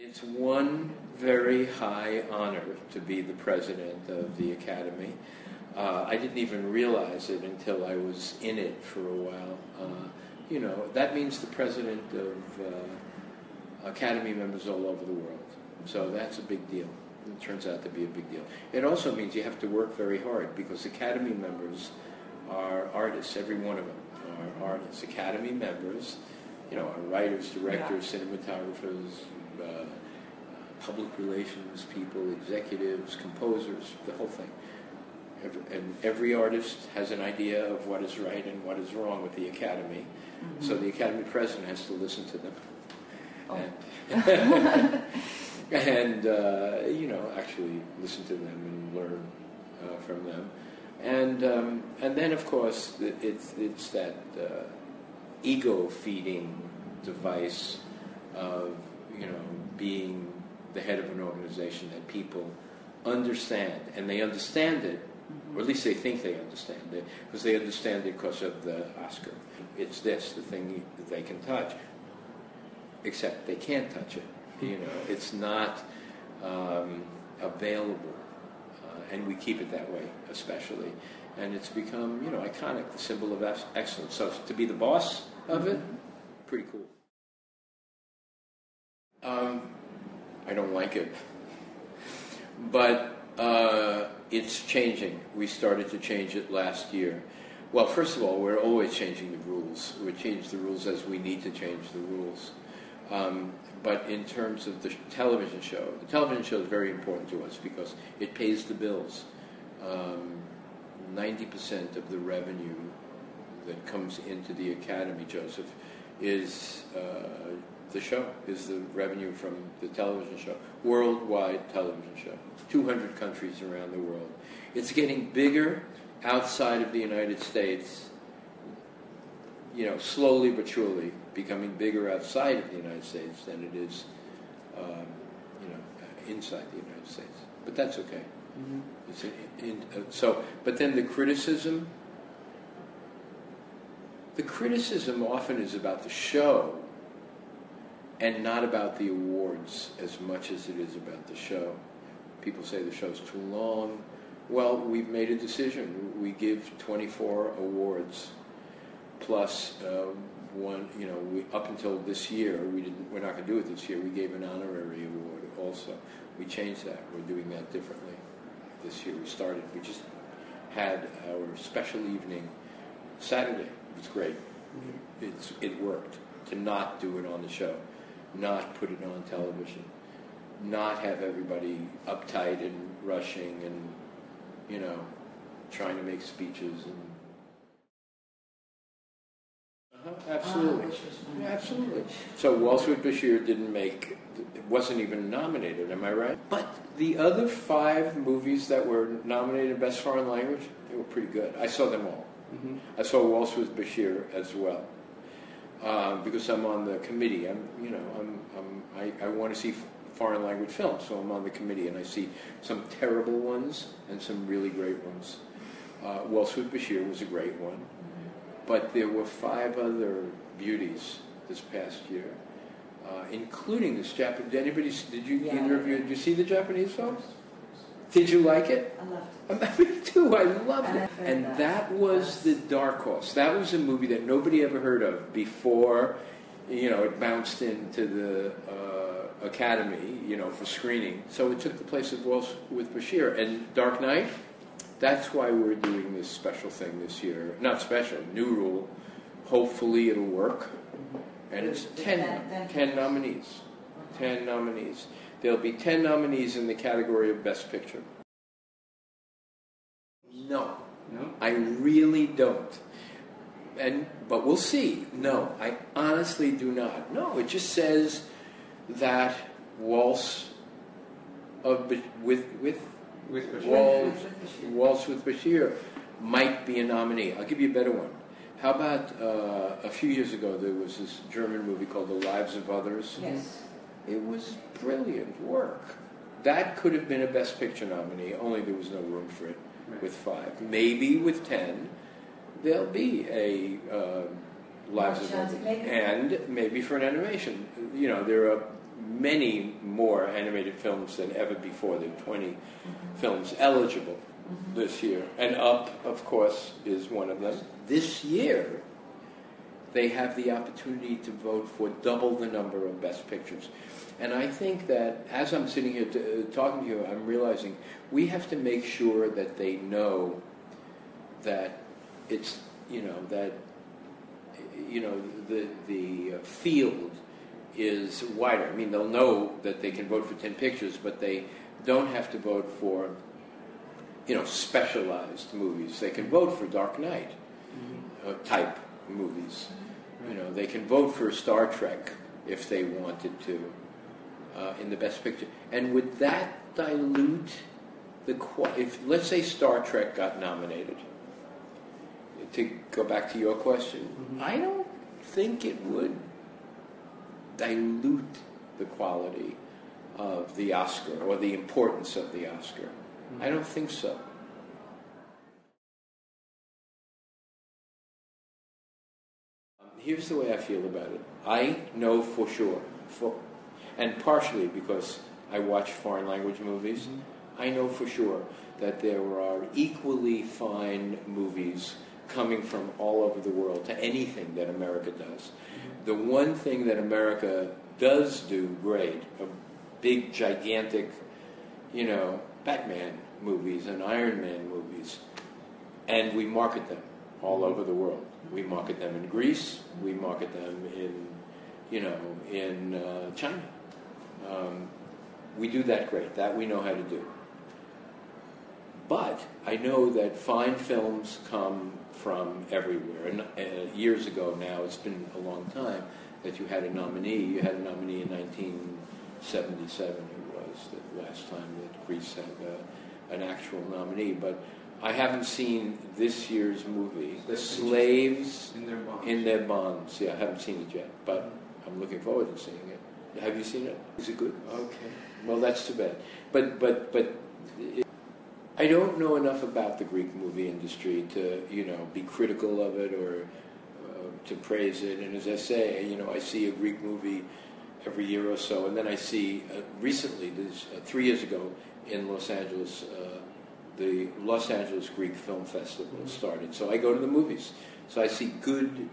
It's one very high honor to be the president of the Academy. I didn't even realize it until I was in it for a while. You know, that means the president of Academy members all over the world. So that's a big deal. It turns out to be a big deal. It also means you have to work very hard because Academy members are artists. Every one of them are artists. Academy members, you know, are writers, directors, cinematographers, public relations people, executives, composers, the whole thing. And every artist has an idea of what is right and what is wrong with the Academy. Mm-hmm. So the Academy president has to listen to them. Oh. And you know, actually listen to them and learn from them. And then, of course, it's that ego-feeding device of, you know, being the head of an organization that people understand, and they understand it, or at least they think they understand it, because they understand it because of the Oscar. It's this, the thing that they can touch, except they can't touch it. You know, it's not available, and we keep it that way, especially. And it's become, you know, iconic, the symbol of excellence. So to be the boss of it, pretty cool. I don't like it, but it's changing. We started to change it last year. Well, first of all, we're always changing the rules. We change the rules as we need to change the rules. But in terms of the television show is very important to us because it pays the bills. 90% of the revenue that comes into the Academy, Joseph, is the show, is the revenue from the television show. Worldwide television show. 200 countries around the world. It's getting bigger outside of the United States, you know, slowly but surely becoming bigger outside of the United States than it is, you know, inside the United States. But that's okay. Mm-hmm. But then the criticism often is about the show and not about the awards as much as it is about the show. People say the show's too long. Well, we've made a decision. We give 24 awards plus one, you know, up until this year, we're not going to do it this year. We gave an honorary award also. We changed that. We're doing that differently this year. We just had our special evening Saturday. It was great. It worked to not do it on the show, not put it on television, not have everybody uptight and rushing and, you know, trying to make speeches and absolutely. Absolutely. So Waltz with Bashir wasn't even nominated, am I right? But the other 5 movies that were nominated Best Foreign Language, they were pretty good. I saw them all. Mm-hmm. I saw Waltz with Bashir as well. Because I'm on the committee. I want to see foreign language films, so I'm on the committee and I see some terrible ones and some really great ones. Waltz with Bashir was a great one. But there were 5 other beauties this past year, including this Japanese. Either of you, did you see the Japanese films? Did you like it? I loved it. Me too, I loved it. And that was the dark horse. That was a movie that nobody ever heard of before, you know, it bounced into the Academy, you know, for screening. So it took the place of Waltz with Bashir. And Dark Knight, that's why we're doing this special thing this year. Not special, new rule. Hopefully it'll work. And it's 10 nominees. 10 nominees. There'll be 10 nominees in the category of Best Picture. No, I really don't. But we'll see. No, I honestly do not. No, it just says that Waltz with Bashir might be a nominee. I'll give you a better one. How about a few years ago there was this German movie called The Lives of Others? Yes. It was brilliant work. That could have been a Best Picture nominee, only there was no room for it with 5. Maybe with 10, there'll be a Lives of Others. And maybe for an animation. You know, there are many more animated films than ever before. There are 20 films eligible this year. And Up, of course, is one of them. This year, they have the opportunity to vote for double the number of Best Pictures. And I think that as I'm sitting here talking to you, I'm realizing we have to make sure that they know that it's, the field is wider. I mean, they'll know that they can vote for 10 pictures, but they don't have to vote for, specialized movies. They can vote for Dark Knight type movies. They can vote for Star Trek if they wanted to in the Best Picture. And would that dilute if, let's say, Star Trek got nominated? To go back to your question, I don't think it would dilute the quality of the Oscar or the importance of the Oscar. I don't think so. Here's the way I feel about it. I know for sure, and partially because I watch foreign language movies, I know for sure that there are equally fine movies coming from all over the world to anything that America does. The one thing that America does do great, big, gigantic, Batman movies and Iron Man movies, and we market them all over the world. We market them in Greece. We market them in China. We do that great. That we know how to do. But I know that fine films come from everywhere. And years ago now, it's been a long time, that you had a nominee. You had a nominee in 1977, it was the last time that Greece had an actual nominee. But I haven't seen this year's movie, The Slaves in Their Bonds. Yeah, I haven't seen it yet, but I'm looking forward to seeing it. Have you seen it? Is it good? Okay. Well, that's too bad. But I don't know enough about the Greek movie industry to, be critical of it or to praise it. And as I say, I see a Greek movie every year or so, and then I see recently, 3 years ago in Los Angeles, the Los Angeles Greek Film Festival started. So I go to the movies. So I see good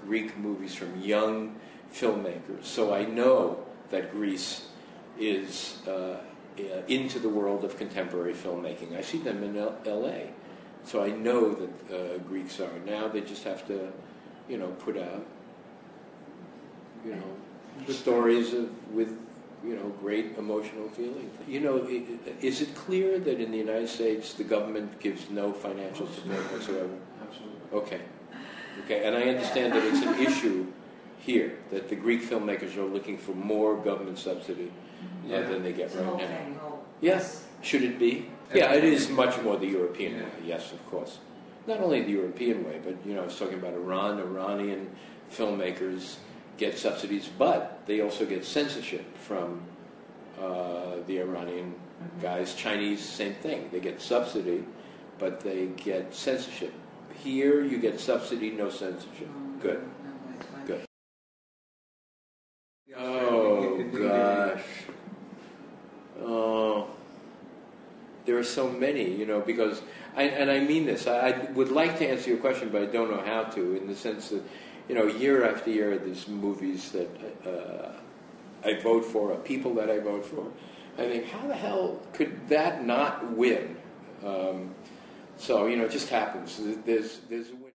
Greek movies from young filmmakers. So I know that Greece is into the world of contemporary filmmaking. I see them in L.A. So I know that Greeks are. Now they just have to, put out, stories with great emotional feeling. Is it clear that in the United States the government gives no financial support whatsoever? Absolutely. Okay, and I understand that it's an issue here, that the Greek filmmakers are looking for more government subsidy than they get right now. Yes, should it be? Yeah, it is much more the European way, yes, of course. Not only the European way, but, I was talking about Iran. Iranian filmmakers get subsidies, but they also get censorship from the Iranian guys. Chinese, same thing. They get subsidy, but they get censorship. Here, you get subsidy, no censorship. Good. Good. Oh, gosh. Oh. There are so many, because, I mean this, I would like to answer your question, but I don't know how to, in the sense that, year after year, there's movies that I vote for, or people that I vote for. I think, how the hell could that not win? So, it just happens. There's a win.